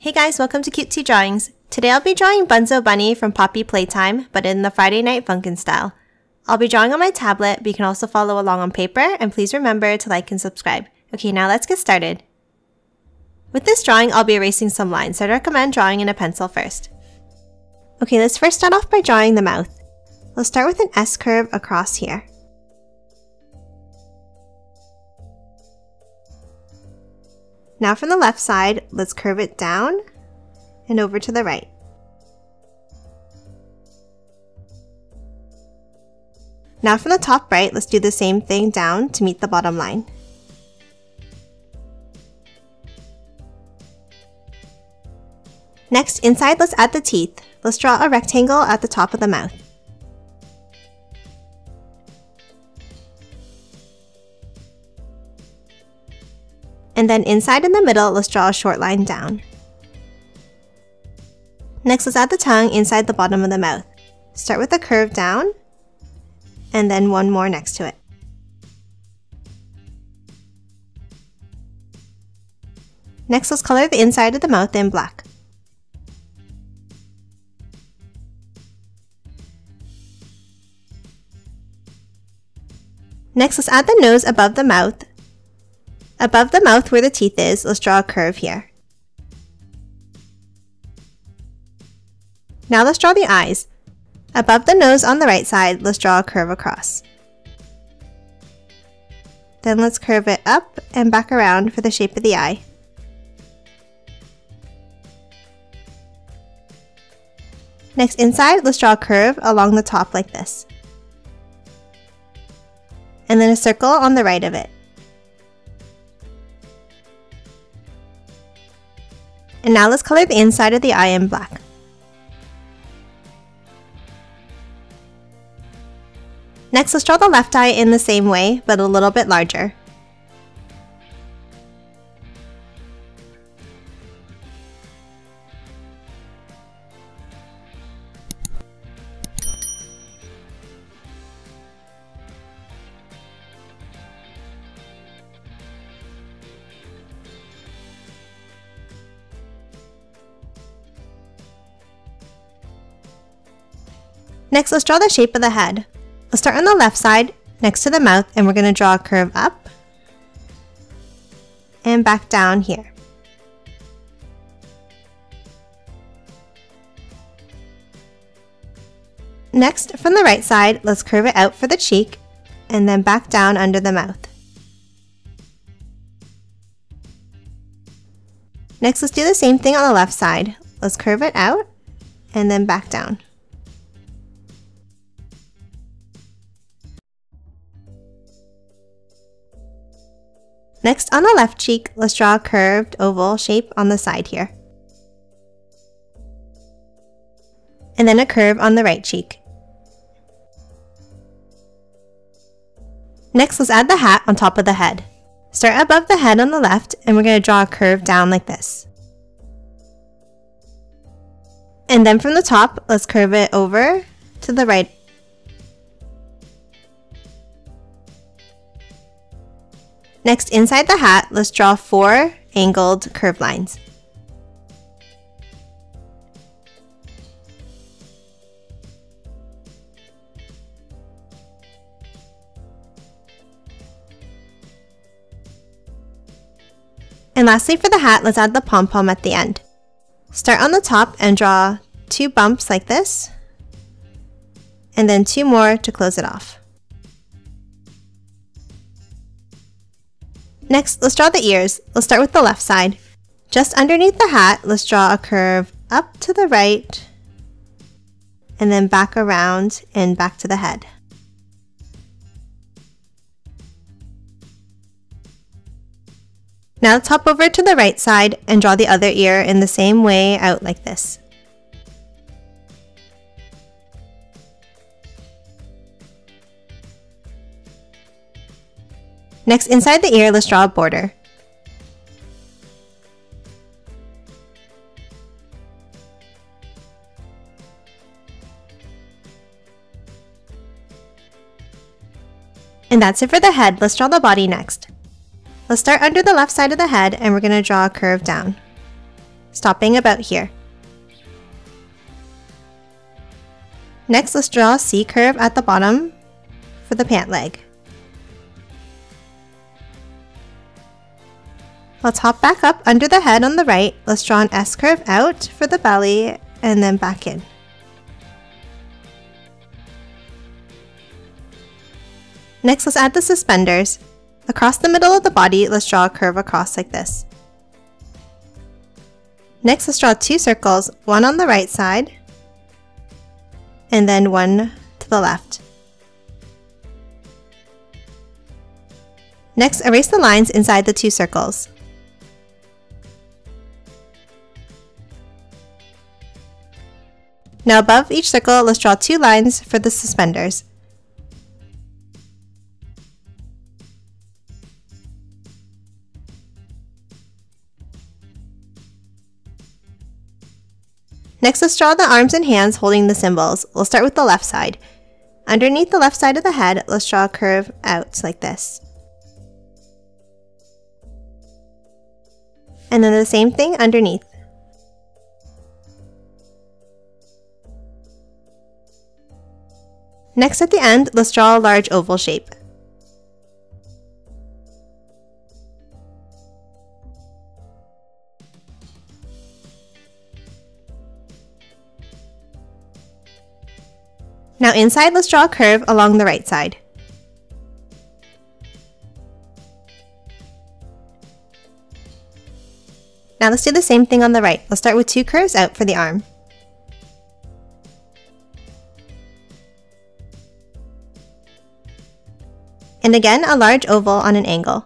Hey guys, welcome to Cutesy Drawings. Today I'll be drawing Bunzo Bunny from Poppy Playtime, but in the Friday Night Funkin style. I'll be drawing on my tablet, but you can also follow along on paper, and please remember to like and subscribe. Okay, now let's get started. With this drawing, I'll be erasing some lines, so I'd recommend drawing in a pencil first. Okay, let's first start off by drawing the mouth. Let's start with an S curve across here. Now from the left side, let's curve it down and over to the right. Now from the top right, let's do the same thing down to meet the bottom line. Next, inside, let's add the teeth. Let's draw a rectangle at the top of the mouth. And then inside in the middle, let's draw a short line down. Next, let's add the tongue inside the bottom of the mouth. Start with a curve down, and then one more next to it. Next, let's color the inside of the mouth in black. Next, let's add the nose above the mouth. Above the mouth where the teeth is, let's draw a curve here. Now let's draw the eyes. Above the nose on the right side, let's draw a curve across. Then let's curve it up and back around for the shape of the eye. Next, inside, let's draw a curve along the top like this. And then a circle on the right of it. And now let's color the inside of the eye in black. Next, let's draw the left eye in the same way, but a little bit larger. Next, let's draw the shape of the head. Let's start on the left side, next to the mouth, and we're going to draw a curve up and back down here. Next, from the right side, let's curve it out for the cheek and then back down under the mouth. Next, let's do the same thing on the left side. Let's curve it out and then back down. Next, on the left cheek, let's draw a curved oval shape on the side here. And then a curve on the right cheek. Next, let's add the hat on top of the head. Start above the head on the left, and we're going to draw a curve down like this. And then from the top, let's curve it over to the right. Next, inside the hat, let's draw 4 angled curved lines. And lastly, for the hat, let's add the pom-pom at the end. Start on the top and draw 2 bumps like this, and then 2 more to close it off. Next, let's draw the ears. Let's start with the left side. Just underneath the hat, let's draw a curve up to the right, and then back around and back to the head. Now let's hop over to the right side and draw the other ear in the same way out like this. Next, inside the ear, let's draw a border. And that's it for the head. Let's draw the body next. Let's start under the left side of the head and we're going to draw a curve down. stopping about here. Next, let's draw a C curve at the bottom for the pant leg. Let's hop back up under the head on the right. Let's draw an S curve out for the belly and then back in. Next, let's add the suspenders. Across the middle of the body, let's draw a curve across like this. Next, let's draw 2 circles, one on the right side and then one to the left. Next, erase the lines inside the 2 circles. Now above each circle, let's draw 2 lines for the suspenders. Next, let's draw the arms and hands holding the symbols. We'll start with the left side. Underneath the left side of the head, let's draw a curve out like this. And then the same thing underneath. Next, at the end, let's draw a large oval shape. Now inside, let's draw a curve along the right side. Now let's do the same thing on the right. Let's start with 2 curves out for the arm. And again, a large oval on an angle.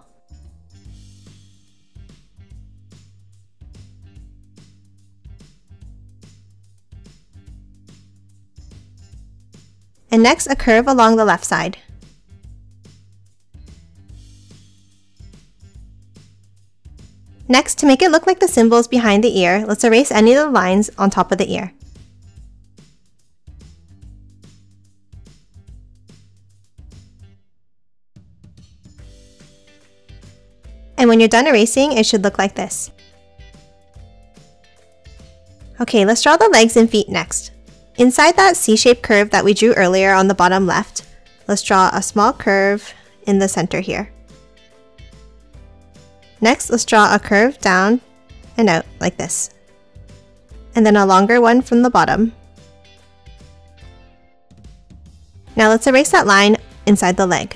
And next, a curve along the left side. Next, to make it look like the symbols behind the ear, let's erase any of the lines on top of the ear. And when you're done erasing, it should look like this. Okay, let's draw the legs and feet next. Inside that C-shaped curve that we drew earlier on the bottom left, let's draw a small curve in the center here. Next, let's draw a curve down and out like this. And then a longer one from the bottom. Now let's erase that line inside the leg.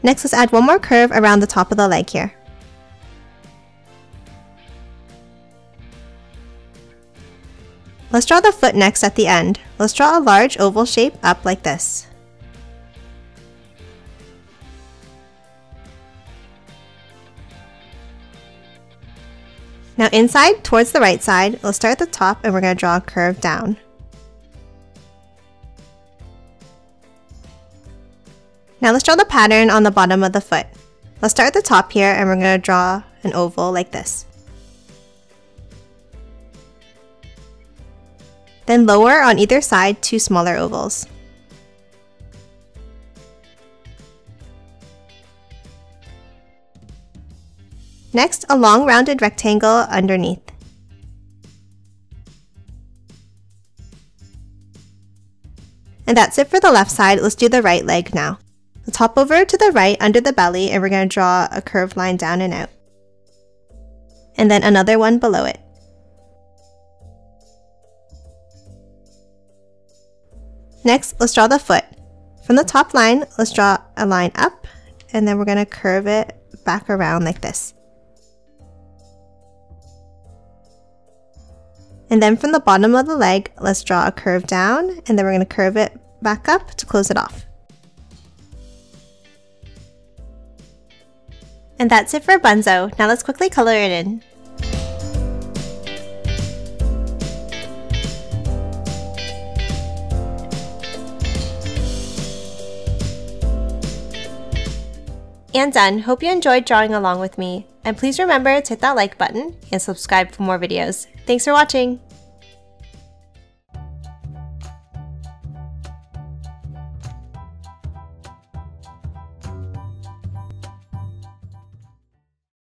Next, let's add one more curve around the top of the leg here. Let's draw the foot next at the end. Let's draw a large oval shape up like this. Now inside, towards the right side, let's start at the top and we're going to draw a curve down. Now let's draw the pattern on the bottom of the foot. Let's start at the top here and we're going to draw an oval like this. Then lower on either side 2 smaller ovals. Next, a long rounded rectangle underneath. And that's it for the left side. Let's do the right leg now. Let's hop over to the right under the belly and we're going to draw a curved line down and out. And then another one below it. Next, let's draw the foot. From the top line, let's draw a line up and then we're going to curve it back around like this. And then from the bottom of the leg, let's draw a curve down and then we're going to curve it back up to close it off. And that's it for Bunzo. Now let's quickly color it in. And done. Hope you enjoyed drawing along with me. And please remember to hit that like button and subscribe for more videos. Thanks for watching!